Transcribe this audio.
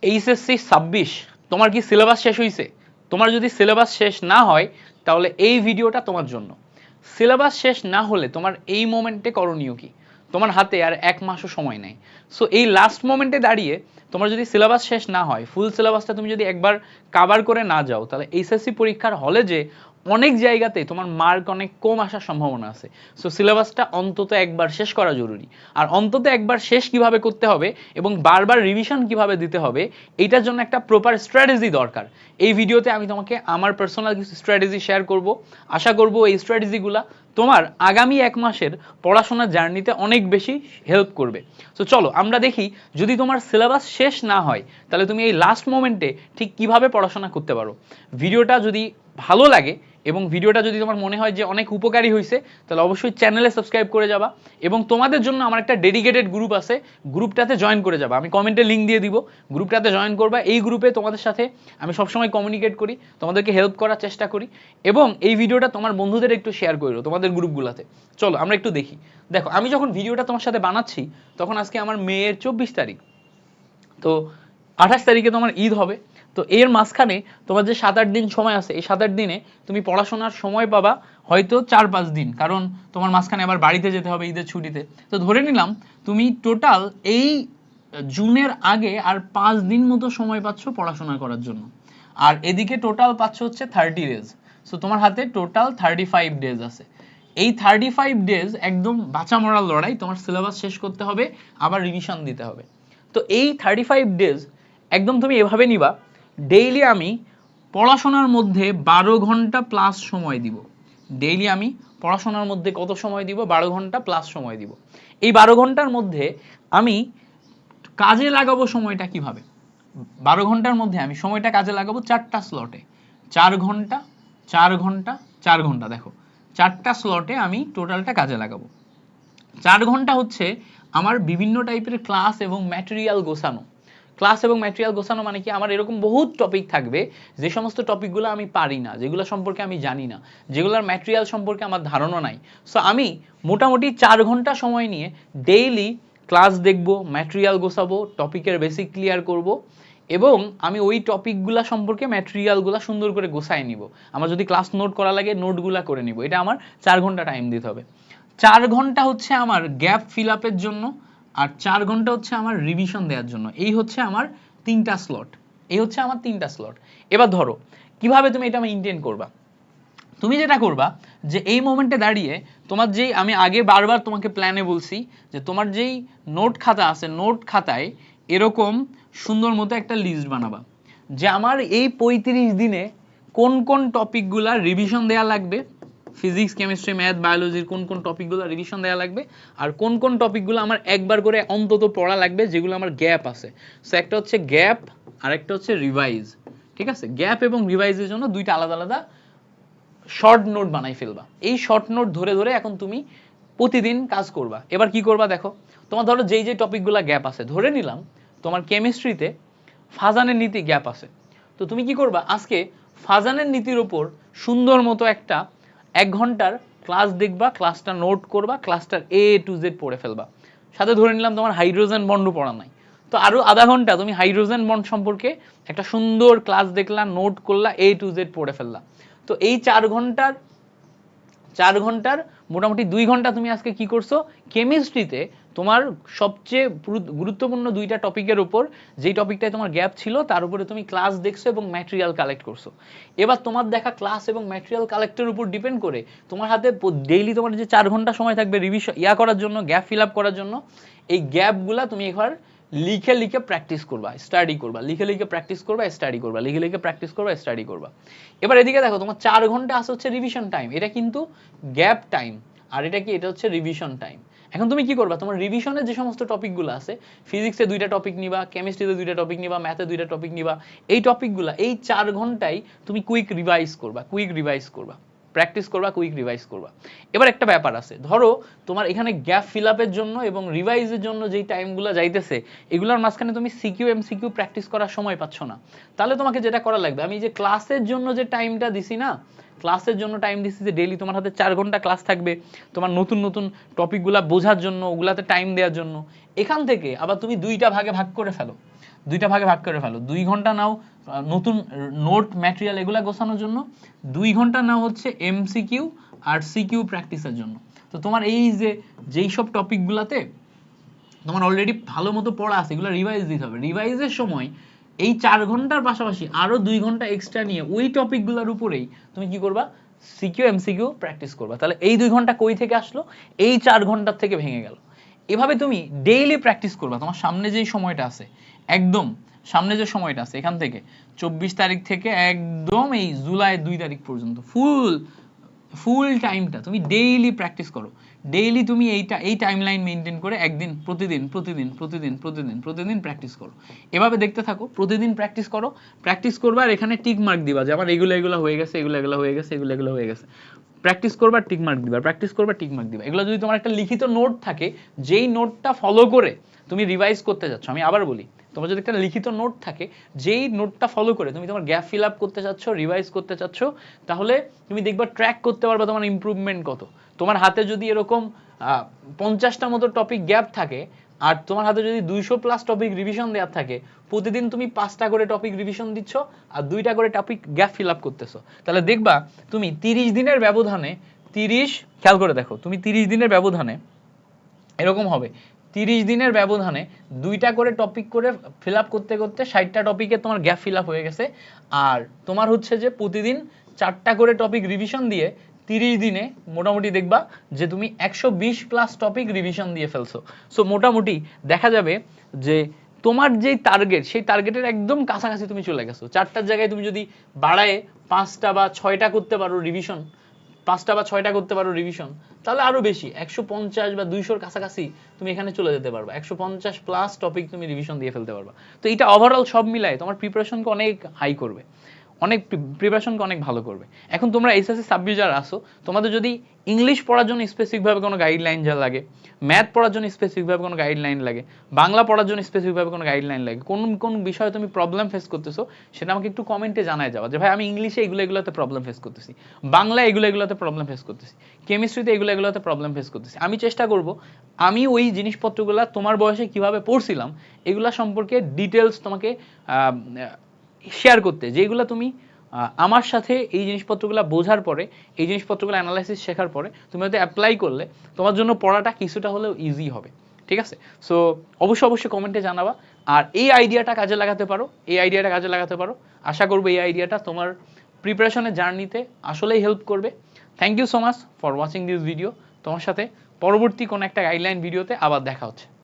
HSC 26 তোমার কি syllabus শেষ হয়েছে? তোমার যদি সিলেবাস শেষ না হয় তাহলে এই ভিডিওটা তোমার জন্য। সিলেবাস শেষ না হলে তোমার এই মোমেন্টে করণীয় কি? তোমার হাতে আর 1 মাসও সময় নেই। সো এই লাস্ট মোমেন্টে দাঁড়িয়ে তোমার যদি সিলেবাস শেষ না হয়, ফুল সিলেবাসটা তুমি যদি একবার কাভার করে না যাও, তাহলে এইচএসসি পরীক্ষার হলে যে অনেক জায়গাতে তোমার মার্ক অনেক কম আসার সম্ভাবনা আছে। সো সিলেবাসটা অন্তত একবার শেষ করা জরুরি। আর অন্তত একবার শেষ কিভাবে করতে হবে এবং বারবার রিভিশন কিভাবে দিতে হবে, এইটার জন্য একটা প্রপার স্ট্র্যাটেজি দরকার। এই ভিডিওতে আমি তোমাকে আমার পার্সোনাল কিছু স্ট্র্যাটেজি শেয়ার করব। আশা করব এই স্ট্র্যাটেজিগুলা তোমার আগামী 1 মাসের পড়াশোনার জার্নিতে অনেক বেশি হেল্প করবে। সো চলো আমরা দেখি, যদি তোমার সিলেবাস শেষ না হয় তাহলে তুমি এই লাস্ট মোমেন্টে ঠিক কিভাবে পড়াশোনা করতে পারো। ভিডিওটা যদি ভালো লাগে এবং ভিডিওটা যদি তোমার মনে হয় যে অনেক উপকারী হয়েছে, তাহলে অবশ্যই চ্যানেলে সাবস্ক্রাইব করে যাবা এবং তোমাদের জন্য আমার একটা ডেডিকেটেড গ্রুপ আছে, গ্রুপটাতে জয়েন করে যাবা। আমি কমেন্টে লিঙ্ক দিয়ে দিব, গ্রুপটাতে জয়েন করবা। এই গ্রুপে তোমাদের সাথে আমি সবসময় কমিউনিকেট করি, তোমাদেরকে হেল্প করার চেষ্টা করি এবং এই ভিডিওটা তোমার বন্ধুদের একটু শেয়ার করো তোমাদের গ্রুপগুলোতে। চলো আমরা একটু দেখি। দেখো আমি যখন ভিডিওটা তোমার সাথে বানাচ্ছি তখন আজকে আমার মেয়ের 24 তারিখ, তো 28 তারিখে তোমার ঈদ হবে। তো এর মাঝখানে তোমার যে 7-8 দিন সময় আছে, এই 7-8 দিনে তুমি পড়াশোনার সময় পাবা হয়তো 4-5 দিন, কারণ তোমার মাঝখানে আবার বাড়িতে যেতে হবে ঈদের ছুটিতে। তো ধরে নিলাম তুমি টোটাল এই জুনের আগে আর 5 দিন মতো সময় পাচ্ছ পড়াশোনা করার জন্য। আর এদিকে টোটাল পাচ্ছ হচ্ছে 30 ডেজ। সো তোমার হাতে টোটাল 35 ডেজ আছে। এই 35 ডেজ একদম বাঁচা মরার লড়াই, তোমার সিলেবাস শেষ করতে হবে, আবার রিভিশন দিতে হবে। তো এই 35 ডেজ একদম তুমি এভাবে নিবা, ডেইলি আমি পড়াশোনার মধ্যে 12 ঘন্টা প্লাস সময় দিব। ডেইলি আমি পড়াশোনার মধ্যে কত সময় দিব? 12 ঘন্টা প্লাস সময় দিব। এই 12 ঘন্টার মধ্যে আমি কাজে লাগাবো সময়টা কিভাবে? 12 ঘন্টার মধ্যে আমি সময়টা কাজে লাগাবো 4টা স্লটে। 4 ঘন্টা, 4 ঘন্টা, 4 ঘন্টা। দেখো 4টা স্লটে আমি টোটালটা কাজে লাগাবো। 4 ঘন্টা হচ্ছে আমার বিভিন্ন টাইপের ক্লাস এবং ম্যাটেরিয়াল গোছানো। ক্লাস এবং ম্যাটেরিয়াল গোছানো মানে কি, আমার এরকম বহুত টপিক থাকবে যে সমস্ত টপিকগুলো আমি পারি না, যেগুলো সম্পর্কে আমি জানি না, যেগুলোর ম্যাটেরিয়াল সম্পর্কে আমার ধারণা নাই। সো আমি মোটামুটি 4 ঘন্টা সময় নিয়ে ডেইলি ক্লাস দেখব, ম্যাটেরিয়াল গোছাবো, টপিকের বেসিক ক্লিয়ার করব এবং আমি ওই টপিকগুলা সম্পর্কে ম্যাটেরিয়ালগুলো সুন্দর করে গোছায় নিব। আমার যদি ক্লাস নোট করা লাগে নোটগুলা করে নিব। এটা আমার 4 ঘন্টা টাইম দিতে হবে। 4 ঘন্টা হচ্ছে আমার গ্যাপ ফিল আপের জন্য, আর 4 ঘন্টা হচ্ছে আমার রিভিশন দেওয়ার জন্য। এই হচ্ছে আমার 3টা স্লট। এই হচ্ছে আমার 3টা স্লট। এবার ধরো কিভাবে তুমি এটা মেইনটেইন করবা। তুমি যেটা করবা যে এই মোমেন্টে দাঁড়িয়ে তোমার যেই, আমি আগে বারবার তোমাকে প্ল্যানে বলছি যে তোমার যেই নোট খাতা আছে, নোট খাতায় এরকম সুন্দর মতো একটা লিস্ট বানাবা যে আমার এই 35 দিনে কোন কোন টপিকগুলা রিভিশন দেয়া লাগবে, ফিজিক্স, কেমিস্ট্রি, ম্যাথ, বায়োলজির কোন কোন টপিকগুলো রিভিশন দেওয়া লাগবে, আর কোন কোন টপিকগুলো আমার একবার করে অন্তত পড়া লাগবে যেগুলো আমার গ্যাপ আছে। সো একটা হচ্ছে গ্যাপ আর একটা হচ্ছে রিভাইজ। ঠিক আছে, গ্যাপ এবং রিভাইজের জন্য দুইটা আলাদা আলাদা শর্ট নোট বানাই ফেলবা। এই শর্ট নোট ধরে ধরে এখন তুমি প্রতিদিন কাজ করবা। এবার কি করবা দেখো, তোমার ধরো যেই যে টপিকগুলো গ্যাপ আছে, ধরে নিলাম তোমার কেমিস্ট্রিতে ফাজানের নীতি গ্যাপ আছে, তো তুমি কি করবা, আজকে ফাজানের নীতির উপর সুন্দর মতো একটা 1 ঘন্টার ক্লাস দেখবা, ক্লাসটা নোট করবা, ক্লাসটার A to Z পড়ে ফেলবা। সাথে ধরে নিলাম তোমার হাইড্রোজেন বন্ডও পড়া নাই, তো আরো আধা ঘন্টা তুমি হাইড্রোজেন বন্ড সম্পর্কে একটা সুন্দর ক্লাস দেখলা, নোট করলা, A to Z পড়ে ফেললা। তো এই 4 ঘন্টার মোটামুটি 2 ঘন্টা তুমি আজকে কি করছো, কেমিস্ট্রিতে তোমার সবচেয়ে গুরুত্বপূর্ণ 2টা টপিকের উপর, যেই টপিকটায় তোমার গ্যাপ ছিল তার উপরে তুমি ক্লাস দেখছো এবং ম্যাটেরিয়াল কালেক্ট করছো। এবার তোমার দেখা ক্লাস এবং ম্যাটেরিয়াল কালেক্টের উপর ডিপেন্ড করে তোমার হাতে ডেইলি তোমার যে 4 ঘন্টা সময় থাকবে রিভিশন করার জন্য, গ্যাপ ফিল আপ করার জন্য। এই গ্যাপগুলা তুমি এবার লিখে লিখে প্র্যাকটিস করবা, স্টাডি করবা, লিখে লিখে প্র্যাকটিস করবা, স্টাডি করবা, লিখে লিখে প্র্যাকটিস করবা, স্টাডি করবা। এবার এদিকে দেখো তোমার 4 ঘন্টা আছে হচ্ছে রিভিশন টাইম, এটা কিন্তু গ্যাপ টাইম, আর এটা কি, এটা হচ্ছে রিভিশন টাইম। এখন তুমি কি করবা, তোমার রিভিশনের যে সমস্ত টপিকগুলো আছে, ফিজিক্সে 2টা টপিক নিবা, কেমিস্ট্রিতে 2টা টপিক নিবা, ম্যাথে 2টা টপিক নিবা, এই টপিকগুলো এই 4 ঘন্টায় তুমি কুইক রিভাইজ করবা, কুইক রিভাইজ করবা, প্র্যাকটিস করবা, কুইক রিভাইজ করবা। এবার একটা ব্যাপার আছে, ধরো তোমার এখানে গ্যাপ ফিল আপের জন্য এবং রিভাইজের জন্য যেই টাইমগুলো যাইতেছে, এগুলোর মাঝখানে তুমি সিকিউ এমসিকিউ প্র্যাকটিস করার সময় পাচ্ছ না। তাহলে তোমাকে যেটা করা লাগবে, আমি যে ক্লাসের জন্য যে টাইমটা দিছি না, ক্লাসের জন্য টাইম দিচ্ছি যে ডেইলি তোমার হাতে 4 ঘন্টা ক্লাস থাকবে তোমার নতুন নতুন টপিকগুলা বোঝার জন্য, ওগুলাতে টাইম দেওয়ার জন্য। এখান থেকে আবার তুমি 2টা ভাগে ভাগ করে ফেলো, 2 ঘন্টা নাও নতুন নোট ম্যাটেরিয়াল এগুলা গোছানোর জন্য, 2 ঘন্টা নাও হচ্ছে এমসিকিউ আর সিকিউ প্র্যাকটিসের জন্য। তো তোমার এই যে যেই সব টপিকগুলাতে তোমার অলরেডি ভালো মতো পড়া আছে, এগুলো রিভাইজ দিতে হবে। রিভাইজের সময় এই 4 ঘন্টার পাশাপাশি আরো 2 ঘন্টা এক্সট্রা নিয়ে ওই টপিকগুলোর উপরেই তুমি কি করবা, সিকিউ এমসিকিউ প্র্যাকটিস করবা। তাহলে এই 2 ঘন্টা কই থেকে আসলো, এই 4 ঘন্টার থেকে ভেঙে গেল। এভাবে তুমি ডেইলি প্র্যাকটিস করবা। তোমার সামনে যেই সময়টা আছে, একদম সামনে যে সময়টা আছে, এখান থেকে 24 তারিখ থেকে একদম এই জুলাই 2 তারিখ পর্যন্ত ফুল টাইমটা তুমি ডেইলি প্র্যাকটিস করো। ডেইলি তুমি এই টাইমলাইন মেনটেন করে একদিন প্রতিদিন প্র্যাকটিস করো। এভাবে দেখতে থাকো, প্রতিদিন প্র্যাকটিস করো, প্র্যাকটিস করবা আর এখানে টিক মার্ক দিবা যে আমার এগুলো হয়ে গেছে, এগুলো হয়ে গেছে। প্র্যাকটিস করবা, টিক মার্ক দিবা, প্র্যাকটিস করবা, টিক মার্ক দিবা। এগুলো যদি তোমার একটা লিখিত নোট থাকে, যেই নোটটা ফলো করে তুমি রিভাইজ করতে যাচ্ছ, আমি আবার বলি, তোমার যদি একটা লিখিত নোট থাকে, যেই নোটটা ফলো করে তুমি তোমার গ্যাপ ফিল আপ করতে চাচ্ছ, রিভাইজ করতে চাচ্ছ, তাহলে তুমি দেখবা ট্র্যাক করতে পারবা তোমার ইমপ্রুভমেন্ট কত। তোমার হাতে যদি এরকম 50টা মতো টপিক গ্যাপ থাকে, আর তোমার হাতে যদি 200+ টপিক রিভিশন দেওয়া থাকে, প্রতিদিন তুমি 5টা করে টপিক রিভিশন দিচ্ছ আর 2টা করে টপিক গ্যাপ ফিল আপ করতেছো, তাহলে দেখবা তুমি 30 দিনের ব্যবধানে, খেয়াল করে দেখো, তুমি 30 দিনের ব্যবধানে এরকম হবে, 30 দিনের ব্যবধানে 2টা করে টপিক করে ফিল আপ করতে করতে 60টা টপিকে তোমার গ্যাপ ফিল আপ হয়ে গেছে। আর তোমার হচ্ছে যে প্রতিদিন 4টা করে টপিক রিভিশন দিয়ে 30 দিনে মোটামুটি দেখবা যে তুমি 120+ টপিক রিভিশন দিয়ে ফেলছো। সো মোটামুটি দেখা যাবে যে তোমার যেই টার্গেট, সেই টার্গেটের একদম কাছাকাছি তুমি চলে গেছো। 4টার জায়গায় তুমি যদি বাড়ায় 5টা বা 6টা করতে পারো রিভিশন, 5টা বা 6টা করতে পারো রিভিশন, তাহলে আরো বেশি 150 বা 200-র কাছাকাছি তুমি এখানে চলে যেতে পারবা। 150+ টপিক তুমি রিভিশন দিয়ে ফেলতে পারবা। তো এটা ওভারঅল সব মিলায় তোমার প্রিপারেশনকে অনেক হাই করবে, প্রিপারেশনকে অনেক ভালো করবে। এখন তোমরা এইচএসসি সাবজেক্ট যারা আসো, তোমাদের যদি ইংলিশ পড়ার জন্য স্পেসিফিকভাবে কোনো গাইডলাইন যা লাগে, ম্যাথ পড়ার জন্য স্পেসিফিকভাবে কোনো গাইডলাইন লাগে, বাংলা পড়ার জন্য স্পেসিফিকভাবে কোনো গাইডলাইন লাগে, কোন বিষয়ে তুমি প্রবলেম ফেস করতেছো, সেটা আমাকে একটু কমেন্টে জানায় যাওয়া যে ভাই আমি ইংলিশে এগুলোতে প্রবলেম ফেস করতেছি, বাংলা এগুলোতে প্রবলেম ফেস করতেছি, কেমিস্ট্রিতে এগুলোতে প্রবলেম ফেস করতেছি। আমি চেষ্টা করব আমি ওই জিনিসপত্রগুলো তোমার বয়সে কিভাবে পড়ছিলাম এগুলা সম্পর্কে ডিটেলস তোমাকে শেয়ার করতে, যেগুলো তুমি আমার সাথে এই জিনিসপত্রগুলো বোঝার পরে, এই জিনিসপত্রগুলো অ্যানালাইসিস শেখার পরে তুমি হয়তো অ্যাপ্লাই করলে তোমার জন্য পড়াটা কিছুটা হলেও ইজি হবে। ঠিক আছে? সো অবশ্যই কমেন্টে জানাবা। আর এই আইডিয়াটা কাজে লাগাতে পারো, আশা করবো এই আইডিয়াটা তোমার প্রিপারেশনের জার্নিতে আসলেই হেল্প করবে। Thank you so much for watching this video. তোমার সাথে পরবর্তী কোনো একটা গাইডলাইন ভিডিওতে আবার দেখা হচ্ছে।